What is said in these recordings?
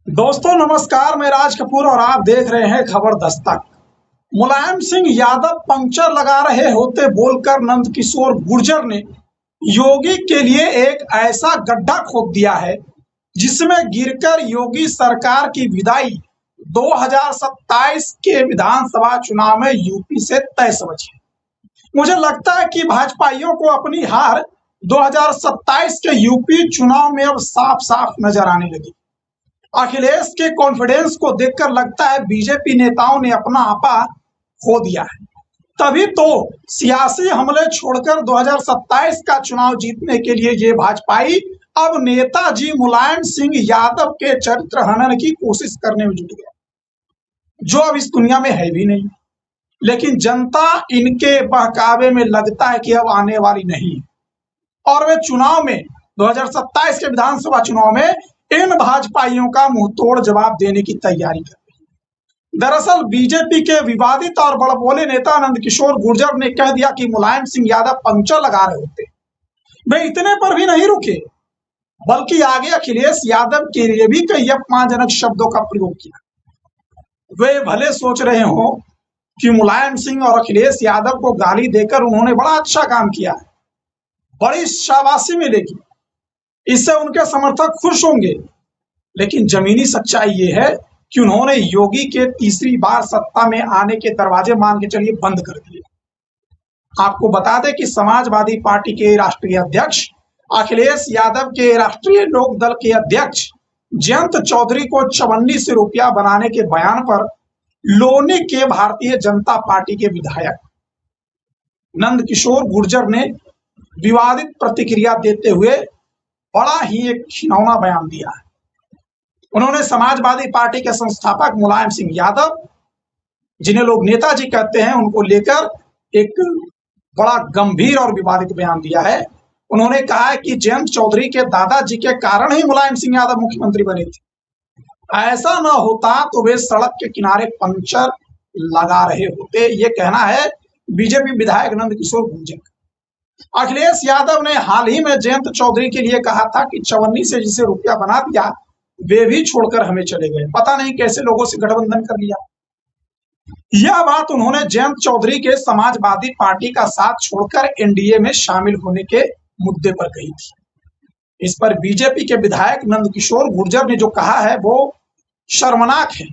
दोस्तों नमस्कार, मैं राज कपूर और आप देख रहे हैं खबर दस्तक। मुलायम सिंह यादव पंक्चर लगा रहे होते बोलकर नंदकिशोर गुर्जर ने योगी के लिए एक ऐसा गड्ढा खोद दिया है जिसमें गिरकर योगी सरकार की विदाई 2027 के विधानसभा चुनाव में यूपी से तय समझ है। मुझे लगता है कि भाजपाइयों को अपनी हार 2027 के यूपी चुनाव में अब साफ साफ नजर आने लगी। अखिलेश के कॉन्फिडेंस को देखकर लगता है बीजेपी नेताओं ने अपना आपा खो दिया है। तभी तो सियासी हमले छोड़कर 2027 का चुनाव जीतने के लिए ये भाजपाई अब नेताजी मुलायम सिंह यादव के चरित्र हनन की कोशिश करने में जुट गया, जो अब इस दुनिया में है भी नहीं। लेकिन जनता इनके बहकावे में लगता है कि अब आने वाली नहीं है और वे चुनाव में 2027 के विधानसभा चुनाव में इन भाजपाइयों का मुंहतोड़ जवाब देने की तैयारी कर रही है। दरअसल बीजेपी के विवादित और बड़बोले नेता नंदकिशोर गुर्जर ने कह दिया कि मुलायम सिंह यादव पंक्चर लगा रहे होते। वे इतने पर भी नहीं रुके, बल्कि आगे अखिलेश यादव के लिए भी कई अपमानजनक शब्दों का प्रयोग किया। वे भले सोच रहे हो कि मुलायम सिंह और अखिलेश यादव को गाली देकर उन्होंने बड़ा अच्छा काम किया है, बड़ी शाबाशी मिलेगी, इससे उनके समर्थक खुश होंगे, लेकिन जमीनी सच्चाई ये है कि उन्होंने योगी के तीसरी बार सत्ता में आने के दरवाजे मान के चलिए बंद कर दिए। आपको बता दें कि समाजवादी पार्टी के राष्ट्रीय अध्यक्ष अखिलेश यादव के राष्ट्रीय लोक दल के अध्यक्ष जयंत चौधरी को 54 रुपया बनाने के बयान पर लोनी के भारतीय जनता पार्टी के विधायक नंदकिशोर गुर्जर ने विवादित प्रतिक्रिया देते हुए बड़ा ही एक घिनौना बयान दिया है। उन्होंने समाजवादी पार्टी के संस्थापक मुलायम सिंह यादव, जिन्हें लोग नेताजी कहते हैं, उनको लेकर एक बड़ा गंभीर और विवादित बयान दिया है। उन्होंने कहा है कि जयंत चौधरी के दादाजी के कारण ही मुलायम सिंह यादव मुख्यमंत्री बने थे। ऐसा न होता तो वे सड़क के किनारे पंक्चर लगा रहे होते। ये कहना है बीजेपी विधायक नंदकिशोर गुर्जर। अखिलेश यादव ने हाल ही में जयंत चौधरी के लिए कहा था कि चवन्नी से जिसे रुपया बना दिया वे भी छोड़कर हमें चले गए, पता नहीं कैसे लोगों से गठबंधन कर लिया। यह बात उन्होंने जयंत चौधरी के समाजवादी पार्टी का साथ छोड़कर एनडीए में शामिल होने के मुद्दे पर कही थी। इस पर बीजेपी के विधायक नंदकिशोर गुर्जर ने जो कहा है वो शर्मनाक है।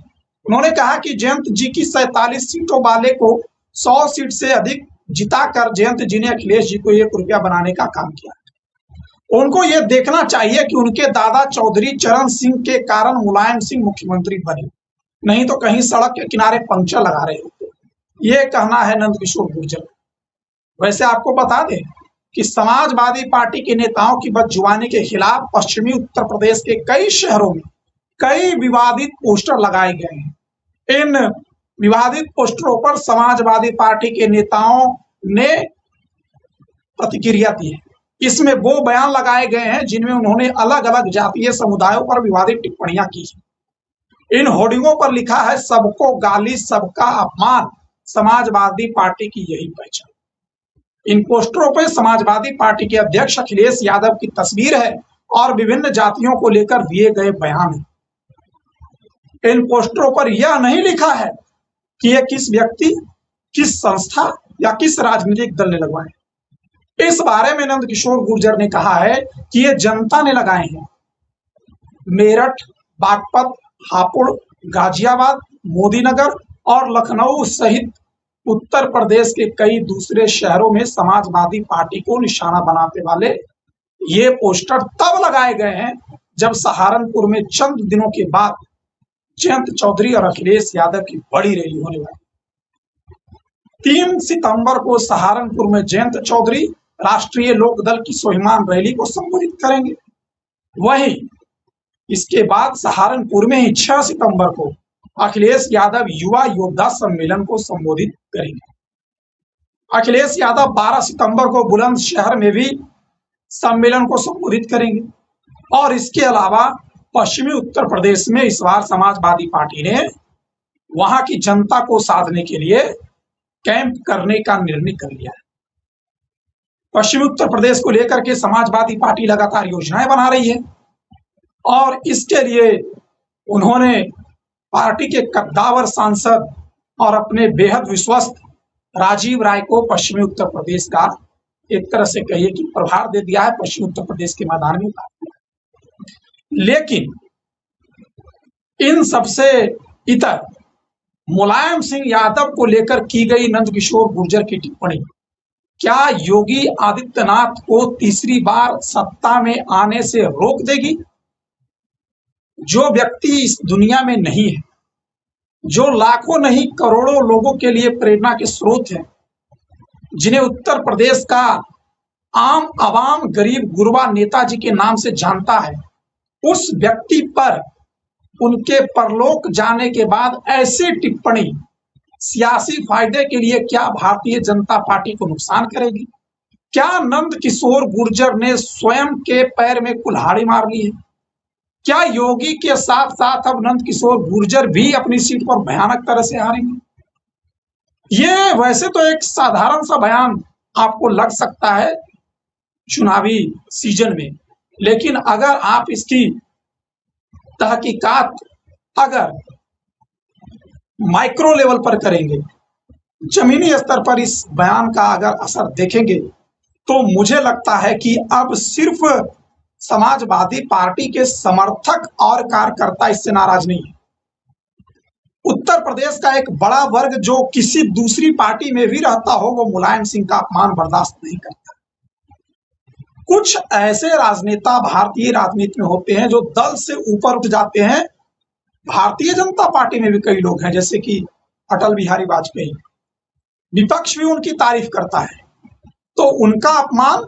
उन्होंने कहा कि जयंत जी की 47 सीटों वाले को 100 सीट से अधिक जिताकर जयंत जी ने अखिलेश जी को 1 रुपया बनाने का काम किया। उनको यह देखना चाहिए कि उनके दादा चौधरी चरण सिंह के कारण मुलायम सिंह मुख्यमंत्री बने, नहीं तो कहीं सड़क के किनारे पंक्चर लगा रहे होते। ये कहना है नंदकिशोर गुर्जर। वैसे आपको बता दें कि समाजवादी पार्टी के नेताओं की बदजुबानी के खिलाफ पश्चिमी उत्तर प्रदेश के कई शहरों में कई विवादित पोस्टर लगाए गए हैं। इन विवादित पोस्टरों पर समाजवादी पार्टी के नेताओं ने प्रतिक्रिया दी है। इसमें वो बयान लगाए गए हैं जिनमें उन्होंने अलग अलग जातीय समुदायों पर विवादित टिप्पणियां की हैं। इन होर्डिंगों पर लिखा है सबको गाली, सबका अपमान, समाजवादी पार्टी की यही पहचान। इन पोस्टरों पर समाजवादी पार्टी के अध्यक्ष अखिलेश यादव की तस्वीर है और विभिन्न जातियों को लेकर दिए गए बयान है। इन पोस्टरों पर यह नहीं लिखा है कि यह किस व्यक्ति, किस संस्था या किस राजनीतिक दल ने लगवाए। इस बारे में नंदकिशोर गुर्जर ने कहा है कि ये जनता ने लगाए हैं। मेरठ, बागपत, हापुड़, गाजियाबाद, मोदीनगर और लखनऊ सहित उत्तर प्रदेश के कई दूसरे शहरों में समाजवादी पार्टी को निशाना बनाने वाले ये पोस्टर तब लगाए गए हैं जब सहारनपुर में चंद दिनों के बाद जयंत चौधरी और अखिलेश यादव की बड़ी रैली होने वाली। 3 सितंबर को सहारनपुर में जयंत चौधरी राष्ट्रीय लोक दल की स्वाभिमान रैली को संबोधित करेंगे। वहीं इसके बाद सहारनपुर में ही 6 सितंबर को अखिलेश यादव युवा योद्धा सम्मेलन को संबोधित करेंगे। अखिलेश यादव 12 सितंबर को बुलंदशहर में भी सम्मेलन को संबोधित करेंगे। और इसके अलावा पश्चिमी उत्तर प्रदेश में इस बार समाजवादी पार्टी ने वहां की जनता को साधने के लिए कैंप करने का निर्णय कर लिया है। पश्चिमी उत्तर प्रदेश को लेकर के समाजवादी पार्टी लगातार योजनाएं बना रही है और इसके लिए उन्होंने पार्टी के कद्दावर सांसद और अपने बेहद विश्वस्त राजीव राय को पश्चिमी उत्तर प्रदेश का एक तरह से कहिए कि प्रभार दे दिया है, पश्चिमी उत्तर प्रदेश के मैदान में उतार दिया। लेकिन इन सबसे इतर मुलायम सिंह यादव को लेकर की गई नंदकिशोर गुर्जर की टिप्पणी क्या योगी आदित्यनाथ को तीसरी बार सत्ता में आने से रोक देगी? जो व्यक्ति इस दुनिया में नहीं है, जो लाखों नहीं करोड़ों लोगों के लिए प्रेरणा के स्रोत हैं, जिन्हें उत्तर प्रदेश का आम आवाम गरीब गुरबा नेताजी के नाम से जानता है, उस व्यक्ति पर उनके परलोक जाने के बाद ऐसी टिप्पणी सियासी फायदे के लिए क्या भारतीय जनता पार्टी को नुकसान करेगी? क्या नंदकिशोर गुर्जर ने स्वयं के पैर में कुल्हाड़ी मार ली है? क्या योगी के साथ साथ अब नंदकिशोर गुर्जर भी अपनी सीट पर भयानक तरह से हारेंगे? ये वैसे तो एक साधारण सा बयान आपको लग सकता है चुनावी सीजन में, लेकिन अगर आप इसकी तहकीकात अगर माइक्रो लेवल पर करेंगे, जमीनी स्तर पर इस बयान का अगर असर देखेंगे, तो मुझे लगता है कि अब सिर्फ समाजवादी पार्टी के समर्थक और कार्यकर्ता इससे नाराज नहीं है। उत्तर प्रदेश का एक बड़ा वर्ग जो किसी दूसरी पार्टी में भी रहता हो, वो मुलायम सिंह का अपमान बर्दाश्त नहीं करता। कुछ ऐसे राजनेता भारतीय राजनीति में होते हैं जो दल से ऊपर उठ जाते हैं। भारतीय जनता पार्टी में भी कई लोग हैं, जैसे कि अटल बिहारी वाजपेयी, विपक्ष भी उनकी तारीफ करता है, तो उनका अपमान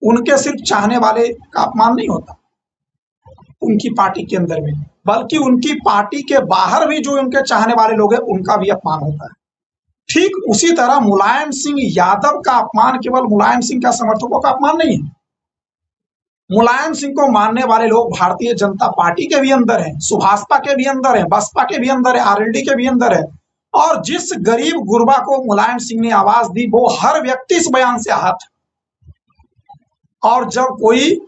उनके सिर्फ चाहने वाले का अपमान नहीं होता उनकी पार्टी के अंदर में, बल्कि उनकी पार्टी के बाहर भी जो उनके चाहने वाले लोग हैं, उनका भी अपमान होता है। ठीक उसी तरह मुलायम सिंह यादव का अपमान केवल मुलायम सिंह का समर्थकों का अपमान नहीं है। मुलायम सिंह को मानने वाले लोग भारतीय जनता पार्टी के भी अंदर हैं, सुभाषपा के भी अंदर हैं, बसपा के भी अंदर है, आरएलडी के भी अंदर है। और जिस गरीब गुरबा को मुलायम सिंह ने आवाज दी, वो हर व्यक्ति इस बयान से आहत है। और जब कोई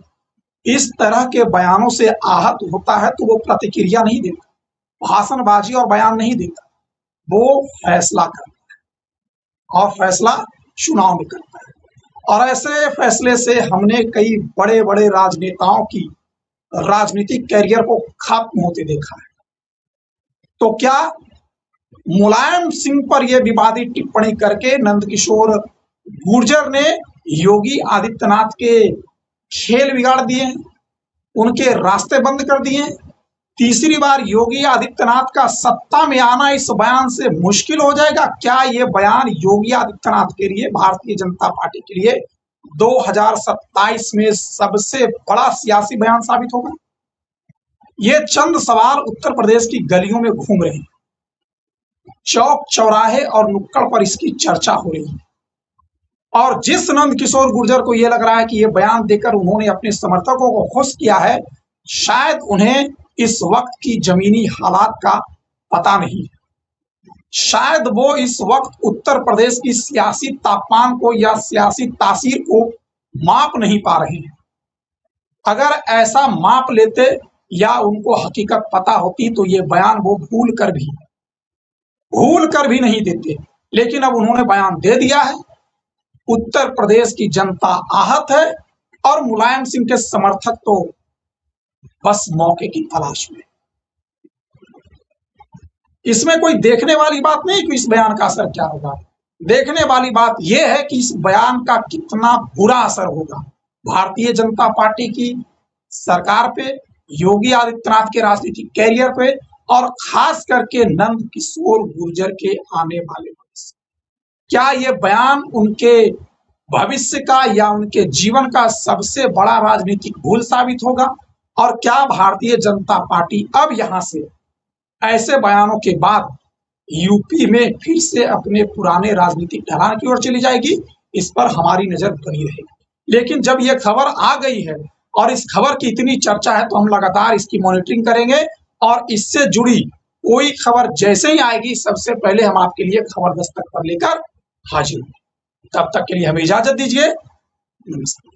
इस तरह के बयानों से आहत होता है तो वो प्रतिक्रिया नहीं देता, भाषणबाजी और बयान नहीं देता, वो फैसला करता है और फैसला चुनाव में करता है। और ऐसे फैसले से हमने कई बड़े बड़े राजनेताओं की राजनीतिक कैरियर को खत्म होते देखा है। तो क्या मुलायम सिंह पर यह विवादित टिप्पणी करके नंदकिशोर गुर्जर ने योगी आदित्यनाथ के खेल बिगाड़ दिए, उनके रास्ते बंद कर दिए? तीसरी बार योगी आदित्यनाथ का सत्ता में आना इस बयान से मुश्किल हो जाएगा? क्या ये बयान योगी आदित्यनाथ के लिए, भारतीय जनता पार्टी के लिए 2027 में सबसे बड़ा सियासी बयान साबित होगा? ये चंद सवाल उत्तर प्रदेश की गलियों में घूम रहे हैं, चौक चौराहे और नुक्कड़ पर इसकी चर्चा हो रही है। और जिस नंदकिशोर गुर्जर को यह लग रहा है कि यह बयान देकर उन्होंने अपने समर्थकों को खुश किया है, शायद उन्हें इस वक्त की जमीनी हालात का पता नहीं है। शायद वो इस वक्त उत्तर प्रदेश की सियासी तापमान को या सियासी तासीर को माप नहीं पा रहे हैं। अगर ऐसा माप लेते या उनको हकीकत पता होती तो ये बयान वो भूल कर भी नहीं देते। लेकिन अब उन्होंने बयान दे दिया है, उत्तर प्रदेश की जनता आहत है और मुलायम सिंह के समर्थक तो बस मौके की तलाश में। इसमें कोई देखने वाली बात नहीं कि इस बयान का असर क्या होगा। देखने वाली बात यह है कि इस बयान का कितना बुरा असर होगा भारतीय जनता पार्टी की सरकार पे, योगी आदित्यनाथ के राजनीतिक कैरियर पे और खास करके नंदकिशोर गुर्जर के आने वाले भविष्य। क्या यह बयान उनके भविष्य का या उनके जीवन का सबसे बड़ा राजनीतिक भूल साबित होगा? और क्या भारतीय जनता पार्टी अब यहां से ऐसे बयानों के बाद यूपी में फिर से अपने पुराने राजनीतिक ढलान की ओर चली जाएगी? इस पर हमारी नजर बनी रहेगी। लेकिन जब यह खबर आ गई है और इस खबर की इतनी चर्चा है, तो हम लगातार इसकी मॉनिटरिंग करेंगे और इससे जुड़ी कोई खबर जैसे ही आएगी, सबसे पहले हम आपके लिए खबर दस्तक पर लेकर हाजिर होंगे। तब तक के लिए हमें इजाजत दीजिए। नमस्कार।